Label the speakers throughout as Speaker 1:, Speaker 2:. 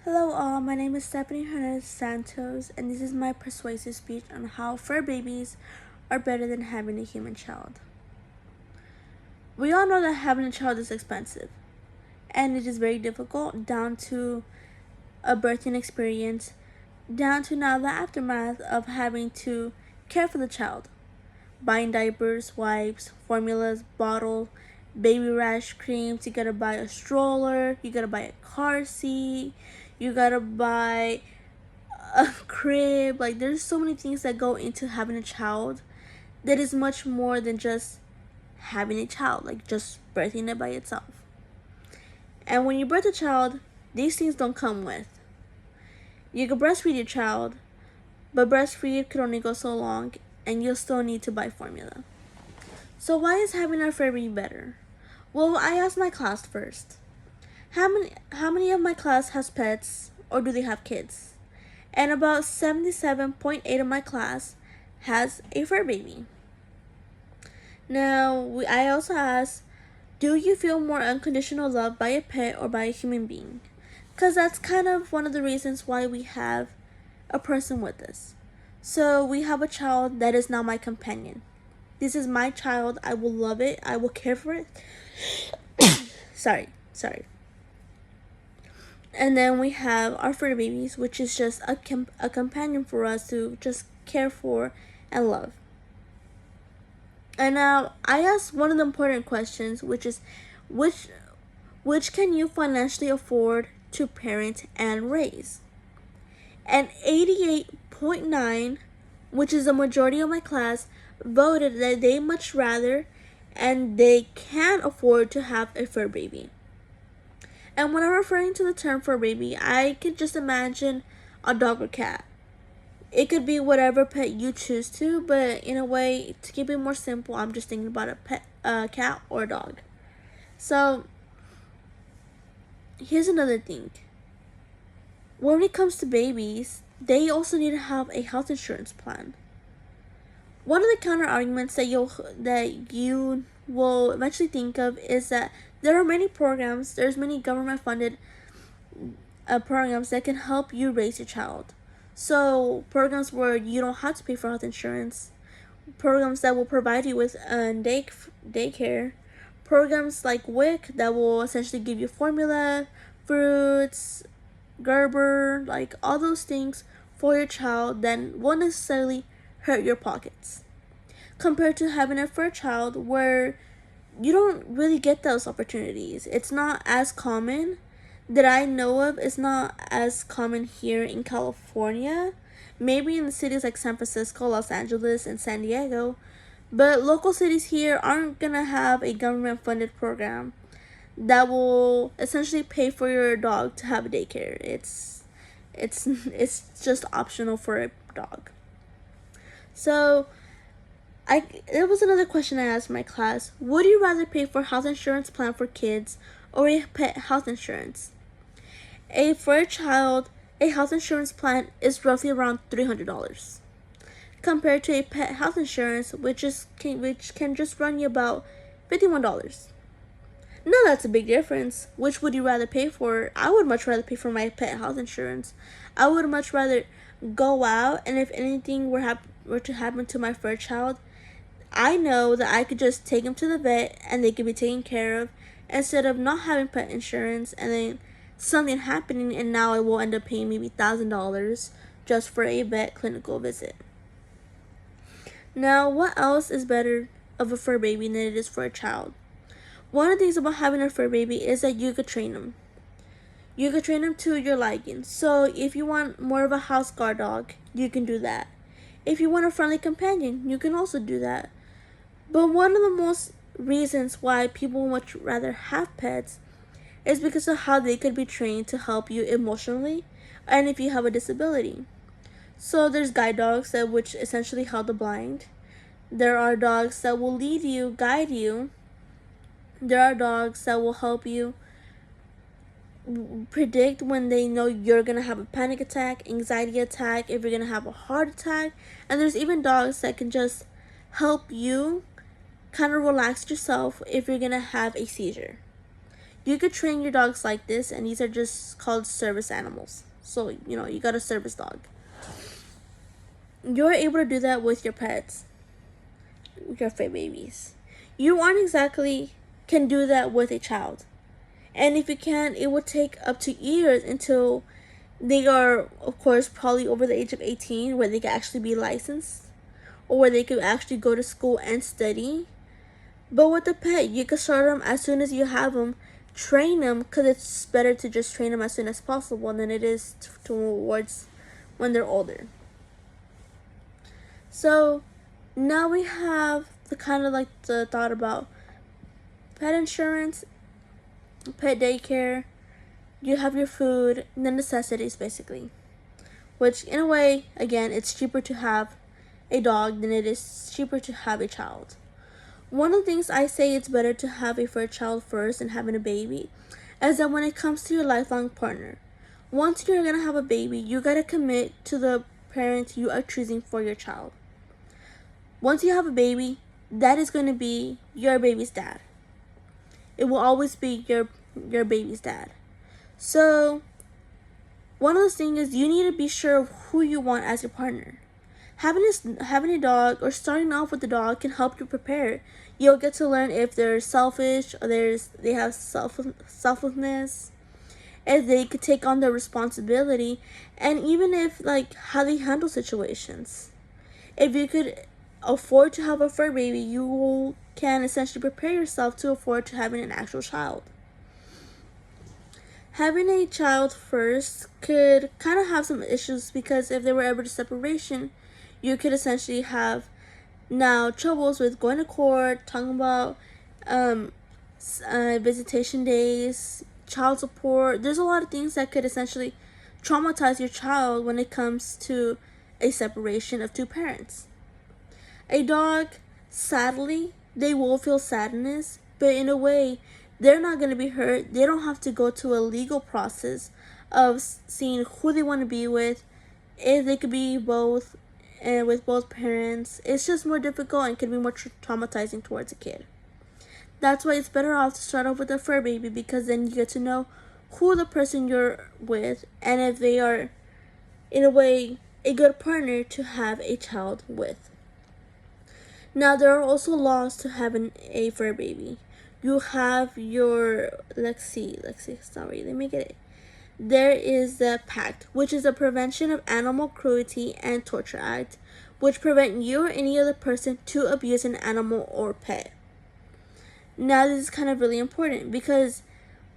Speaker 1: Hello all, my name is Stephanie Hernandez Santos, and this is my persuasive speech on how fur babies are better than having a human child. We all know that having a child is expensive, and it is very difficult, down to a birthing experience, down to now the aftermath of having to care for the child, buying diapers, wipes, formulas, bottles, baby rash creams. You gotta buy a stroller, you gotta buy a car seat, you gotta buy a crib. Like, there's so many things that go into having a child that is much more than just having a child, like just birthing it by itself. And when you birth a child, these things don't come with. You can breastfeed your child, but breastfeed could only go so long, and you'll still need to buy formula. So why is having a fur baby better? Well, I asked my class first. How many of my class has pets, or do they have kids? And about 77.8 of my class has a fur baby. Now, I also asked, do you feel more unconditional love by a pet or by a human being? Because that's kind of one of the reasons why we have a person with us. So we have a child that is now my companion. This is my child. I will love it. I will care for it. sorry. And then we have our fur babies, which is just a companion for us to just care for and love. And now I asked one of the important questions, which is, which can you financially afford to parent and raise? And 88.9, which is the majority of my class, voted that they much rather and they can afford to have a fur baby. And when I'm referring to the term fur baby, I could just imagine a dog or cat. It could be whatever pet you choose to, but in a way, to keep it more simple, I'm just thinking about a cat or a dog. So here's another thing. When it comes to babies, they also need to have a health insurance plan. One of the counter arguments that you will eventually think of is that there are many programs, there's many government funded programs that can help you raise your child. So programs where you don't have to pay for health insurance, programs that will provide you with daycare, programs like WIC that will essentially give you formula, fruits, Gerber, like all those things for your child that won't necessarily hurt your pockets. Compared to having a fur child where you don't really get those opportunities. It's not as common that I know of. It's not as common here in California. Maybe in the cities like San Francisco, Los Angeles, and San Diego. But local cities here aren't gonna have a government funded program that will essentially pay for your dog to have a daycare. It's just optional for a dog. So there was another question I asked my class. Would you rather pay for health insurance plan for kids or a pet health insurance? For a child, a health insurance plan is roughly around $300 compared to a pet health insurance, which can just run you about $51. Now that's a big difference. Which would you rather pay for? I would much rather pay for my pet health insurance. I would much rather go out, and if anything were to happen to my fur child, I know that I could just take him to the vet and they could be taken care of, instead of not having pet insurance and then something happening and now I will end up paying maybe $1,000 just for a vet clinical visit. Now, what else is better of a fur baby than it is for a child? One of the things about having a fur baby is that you could train them. You could train them to your liking. So if you want more of a house guard dog, you can do that. If you want a friendly companion, you can also do that. But one of the most reasons why people much rather have pets is because of how they could be trained to help you emotionally and if you have a disability. So there's guide dogs which essentially help the blind. There are dogs that will lead you, guide you. There are dogs that will help you predict when they know you're gonna have a panic attack, anxiety attack, if you're gonna have a heart attack. And there's even dogs that can just help you kind of relax yourself if you're gonna have a seizure. You could train your dogs like this, and these are just called service animals. So, you got a service dog. You're able to do that with your pets, with your fur babies. You aren't exactly can do that with a child. And if you can, it would take up to years until they are, of course, probably over the age of 18, where they can actually be licensed, or where they could actually go to school and study. But with a pet, you can start them as soon as you have them, train them, because it's better to just train them as soon as possible than it is towards when they're older. So now we have the kind of like the thought about pet insurance, pet daycare. You have your food, and the necessities basically. Which in a way, again, it's cheaper to have a dog than it is cheaper to have a child. One of the things I say it's better to have a fur child first and having a baby is that when it comes to your lifelong partner, once you're gonna have a baby, you gotta commit to the parent you are choosing for your child. Once you have a baby, that is gonna be your baby's dad. It will always be your baby's dad. So one of those things is you need to be sure of who you want as your partner. Having a dog or starting off with a dog can help you prepare. You'll get to learn if they're selfish or they have selflessness, if they could take on their responsibility, and even if like how they handle situations. If you could afford to have a fur baby, you can essentially prepare yourself to afford to having an actual child. Having a child first could kind of have some issues because if they were ever to separation, you could essentially have now troubles with going to court, talking about visitation days, child support. There's a lot of things that could essentially traumatize your child when it comes to a separation of two parents. A dog, sadly, they will feel sadness, but in a way, they're not going to be hurt. They don't have to go to a legal process of seeing who they want to be with, if they could be both, and with both parents. It's just more difficult and can be more traumatizing towards a kid. That's why it's better off to start off with a fur baby, because then you get to know who the person you're with and if they are, in a way, a good partner to have a child with. Now, there are also laws to having a fur baby. You have your, sorry, let me get it. There is the PACT, which is the Prevention of Animal Cruelty and Torture Act, which prevent you or any other person to abuse an animal or pet. Now, this is kind of really important because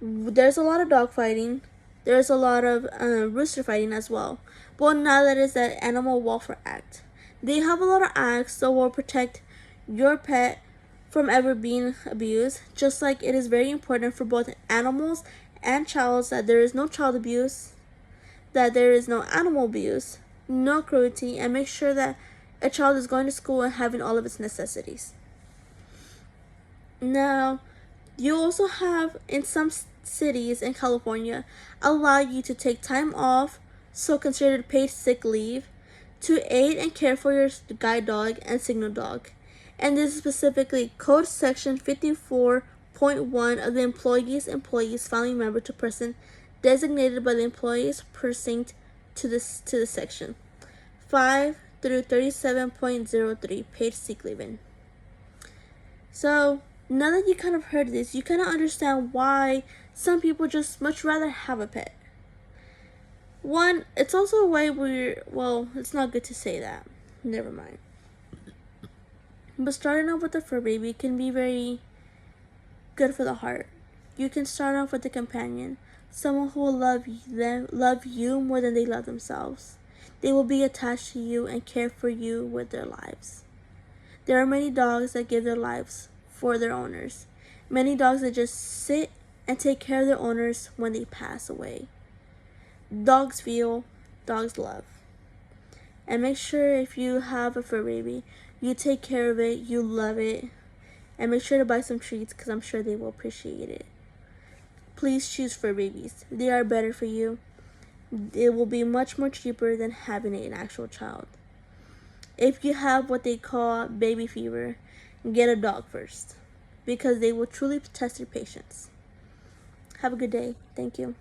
Speaker 1: there's a lot of dog fighting. There's a lot of rooster fighting as well. But now that is the Animal Welfare Act. They have a lot of acts that will protect your pet from ever being abused, just like it is very important for both animals and childs that there is no child abuse, that there is no animal abuse, no cruelty, and make sure that a child is going to school and having all of its necessities. Now, you also have in some cities in California allow you to take time off, so considered paid sick leave, to aid and care for your guide dog and signal dog. And this is specifically Code Section 54.1 of the Employees Family Member to Person designated by the Employees Precinct to the section 5 through 37.03 paid sick leave. So now that you kind of heard this, you kind of understand why some people just much rather have a pet. One, it's also a way it's not good to say that. Never mind. But starting off with a fur baby can be very good for the heart. You can start off with a companion, someone who will love you more than they love themselves. They will be attached to you and care for you with their lives. There are many dogs that give their lives for their owners. Many dogs that just sit and take care of their owners when they pass away. Dogs feel, dogs love. And make sure if you have a fur baby, you take care of it, you love it, and make sure to buy some treats because I'm sure they will appreciate it. Please choose fur babies. They are better for you. It will be much more cheaper than having an actual child. If you have what they call baby fever, get a dog first because they will truly test your patience. Have a good day. Thank you.